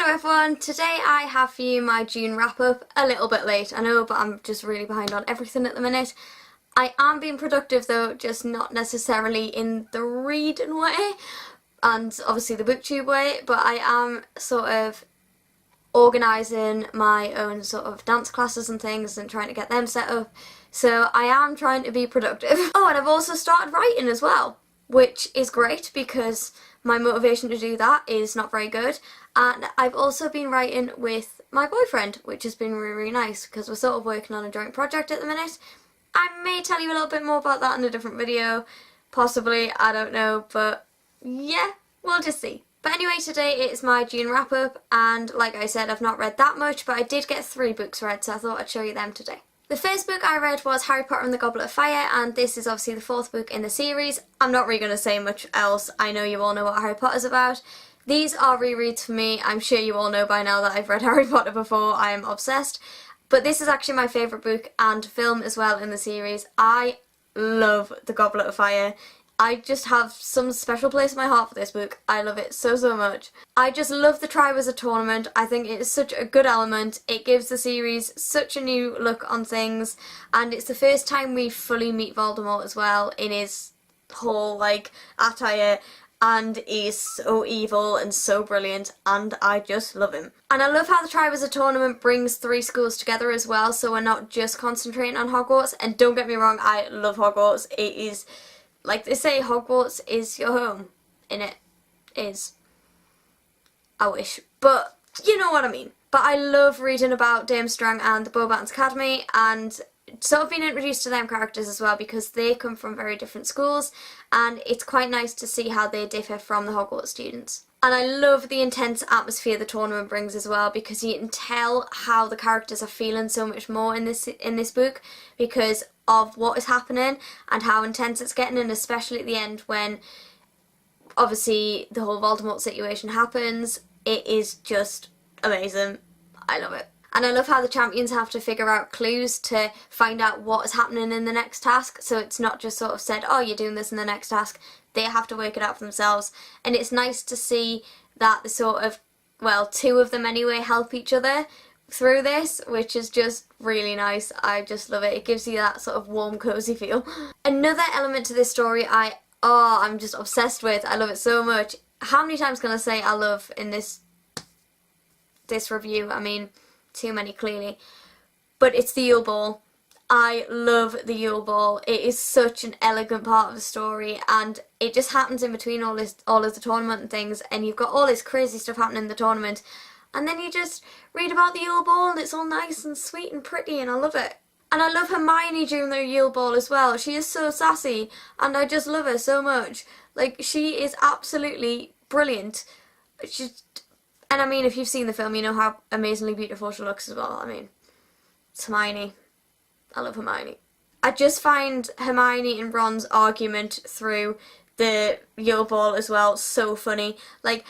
Hello everyone, today I have for you my June wrap up, a little bit late I know, but I'm just really behind on everything at the minute. I am being productive though, just not necessarily in the reading way and obviously the booktube way, but I am sort of organising my own sort of dance classes and things and trying to get them set up, so I am trying to be productive. Oh, and I've also started writing as well, which is great because my motivation to do that is not very good. And I've also been writing with my boyfriend, which has been really, really nice because we're sort of working on a joint project at the minute. I may tell you a little bit more about that in a different video, possibly, I don't know, but yeah, we'll just see. But anyway, today it is my June wrap up, and like I said, I've not read that much, but I did get 3 books read, so I thought I'd show you them today. The first book I read was Harry Potter and the Goblet of Fire, and this is obviously the 4th book in the series. I'm not really going to say much else, I know you all know what Harry Potter's about. These are rereads for me. I'm sure you all know by now that I've read Harry Potter before. I am obsessed. But this is actually my favourite book and film as well in the series. I love The Goblet of Fire. I just have some special place in my heart for this book. I love it so, so much. I just love the Triwizard Tournament. I think it is such a good element. It gives the series such a new look on things, and it's the first time we fully meet Voldemort as well in his whole, like, attire, and he's so evil and so brilliant, and I just love him. And I love how the Triwizard Tournament brings 3 schools together as well, so we're not just concentrating on Hogwarts. And don't get me wrong, I love Hogwarts. It is, like they say, Hogwarts is your home. And it is. I wish. But you know what I mean. But I love reading about Durmstrang and the Beauxbatons Academy, and sort of being introduced to them characters as well, because they come from very different schools, and it's quite nice to see how they differ from the Hogwarts students. And I love the intense atmosphere the tournament brings as well, because you can tell how the characters are feeling so much more in this book because of what is happening and how intense it's getting, and especially at the end when obviously the whole Voldemort situation happens. It is just amazing. I love it. And I love how the champions have to figure out clues to find out what is happening in the next task, so it's not just sort of said, oh, you're doing this in the next task. They have to work it out for themselves, and it's nice to see that the sort of, well, 2 of them anyway help each other through this, which is just really nice. I just love it. It gives you that sort of warm, cozy feel. Another element to this story I'm just obsessed with. I love it so much. How many times can I say I love in this review? I mean, too many clearly. But it's the Yule Ball. I love the Yule Ball. It is such an elegant part of the story, and it just happens in between all of the tournament and things, and you've got all this crazy stuff happening in the tournament, and then you just read about the Yule Ball and it's all nice and sweet and pretty, and I love it. And I love Hermione during the Yule Ball as well. She is so sassy, and I just love her so much. Like, she is absolutely brilliant. And I mean, if you've seen the film, you know how amazingly beautiful she looks as well. I mean, it's Hermione. I love Hermione. I just find Hermione and Ron's argument through the Yule Ball as well so funny. Like,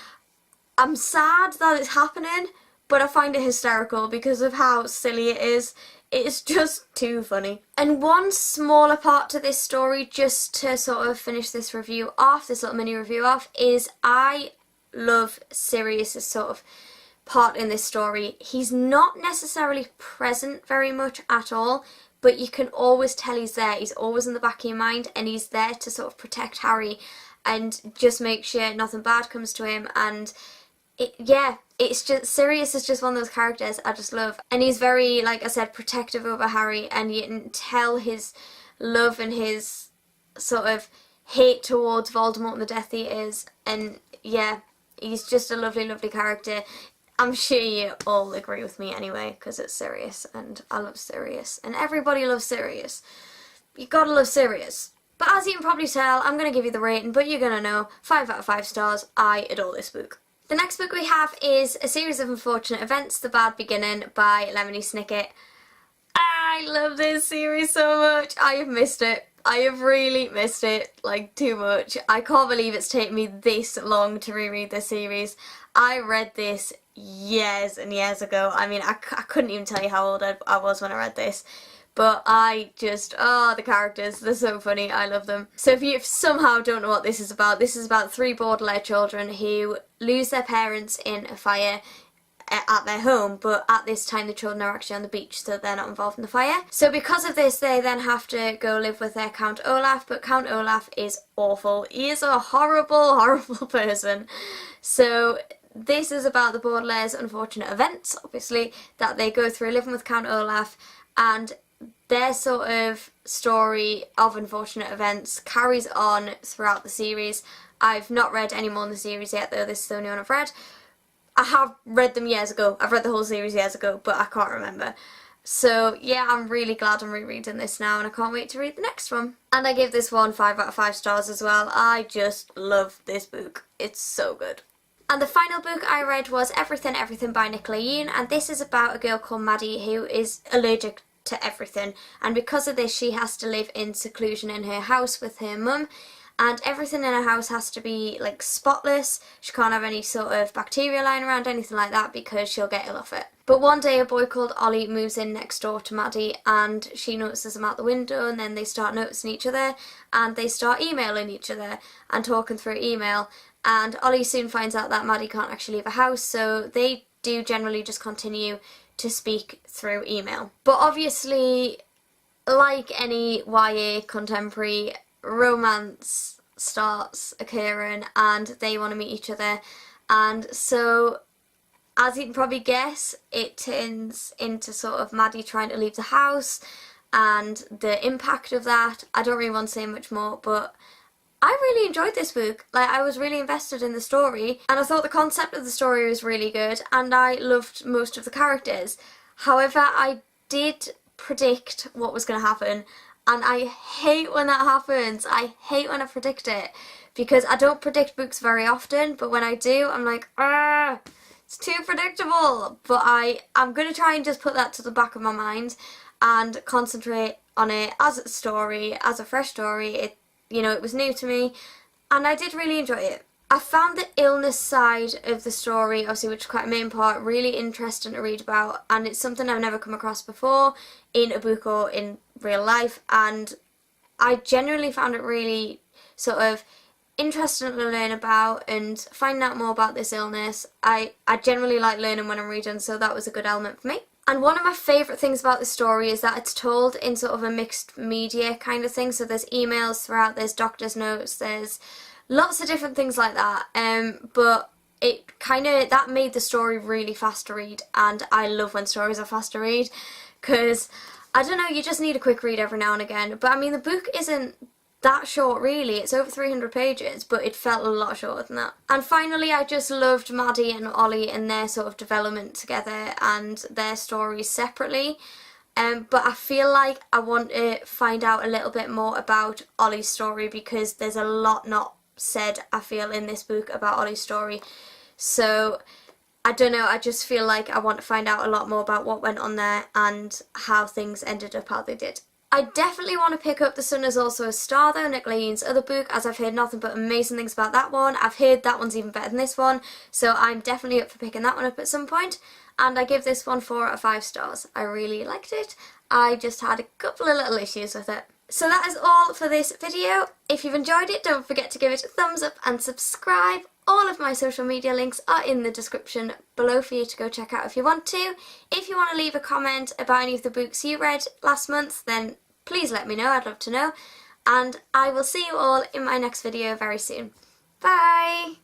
I'm sad that it's happening, but I find it hysterical because of how silly it is. It's just too funny. And one smaller part to this story, just to sort of finish this review off, this little mini review off, is I love Sirius's sort of part in this story. He's not necessarily present very much at all, but you can always tell he's there. He's always in the back of your mind, and he's there to sort of protect Harry and just make sure nothing bad comes to him. And it's just, Sirius is just one of those characters I just love. And he's very, like I said, protective over Harry, and you can tell his love and his sort of hate towards Voldemort and the Death Eaters. And yeah, he's just a lovely, lovely character. I'm sure you all agree with me anyway, because it's Sirius, and I love Sirius, and everybody loves Sirius. You gotta love Sirius. But as you can probably tell, I'm gonna give you the rating, but you're gonna know, 5 out of 5 stars. I adore this book. The next book we have is A Series of Unfortunate Events, The Bad Beginning by Lemony Snicket. I love this series so much. I have missed it. I have really missed it, like, too much. I can't believe it's taken me this long to reread this series. I read this years and years ago. I mean, I couldn't even tell you how old I was when I read this. But I just, the characters, they're so funny, I love them. So if you somehow don't know what this is about 3 Baudelaire children who lose their parents in a fire at their home, but at this time the children are actually on the beach, so they're not involved in the fire. So because of this, they then have to go live with their Count Olaf, but Count Olaf is awful. He is a horrible, horrible person. So this is about the Baudelaires' unfortunate events, obviously, that they go through living with Count Olaf, and their sort of story of unfortunate events carries on throughout the series. I've not read any more in the series yet, though. This is the only one I've read. I have read them years ago. I've read the whole series years ago, but I can't remember. So yeah, I'm really glad I'm rereading this now, and I can't wait to read the next one. And I give this one 5 out of 5 stars as well. I just love this book. It's so good. And the final book I read was Everything, Everything by Nicola Yoon, and this is about a girl called Maddie who is allergic to everything, and because of this she has to live in seclusion in her house with her mum, and everything in her house has to be like spotless. She can't have any sort of bacteria lying around, anything like that, because she'll get ill off it. But one day a boy called Ollie moves in next door to Maddie, and she notices him out the window, and then they start noticing each other, and they start emailing each other and talking through email, and Ollie soon finds out that Maddie can't actually leave a house, so they do generally just continue to speak through email. But obviously, like any YA contemporary, romance starts occurring and they want to meet each other, and so as you can probably guess, it turns into sort of Maddie trying to leave the house and the impact of that. I don't really want to say much more, but I really enjoyed this book. Like, I was really invested in the story, and I thought the concept of the story was really good, and I loved most of the characters. However, I did predict what was going to happen, and I hate when that happens. I hate when I predict it, because I don't predict books very often, but when I do, I'm like, ah, it's too predictable. But I'm going to try and just put that to the back of my mind and concentrate on it as a story, as a fresh story. It was new to me, and I did really enjoy it. I found the illness side of the story, obviously, which is quite a main part, really interesting to read about, and it's something I've never come across before in a book or in real life, and I genuinely found it really sort of interesting to learn about and find out more about this illness. I generally like learning when I'm reading, so that was a good element for me. And one of my favourite things about the story is that it's told in sort of a mixed media kind of thing. So there's emails throughout, there's doctor's notes, there's lots of different things like that. But it that made the story really fast to read, and I love when stories are fast to read, because, I don't know, you just need a quick read every now and again. But I mean, the book isn't that short really, it's over 300 pages, but it felt a lot shorter than that. And finally, I just loved Maddie and Ollie and their sort of development together and their stories separately. But I feel like I want to find out a little bit more about Ollie's story, because there's a lot not said, I feel, in this book about Ollie's story. So I don't know, I just feel like I want to find out a lot more about what went on there and how things ended up how they did. I definitely want to pick up The Sun Is Also a Star, though, Nicola Yoon's other book, as I've heard nothing but amazing things about that one. I've heard that one's even better than this one, so I'm definitely up for picking that one up at some point. And I give this one 4 out of 5 stars. I really liked it. I just had a couple of little issues with it. So that is all for this video. If you've enjoyed it, don't forget to give it a thumbs up and subscribe. All of my social media links are in the description below for you to go check out if you want to. If you want to leave a comment about any of the books you read last month, then please let me know, I'd love to know. And I will see you all in my next video very soon. Bye!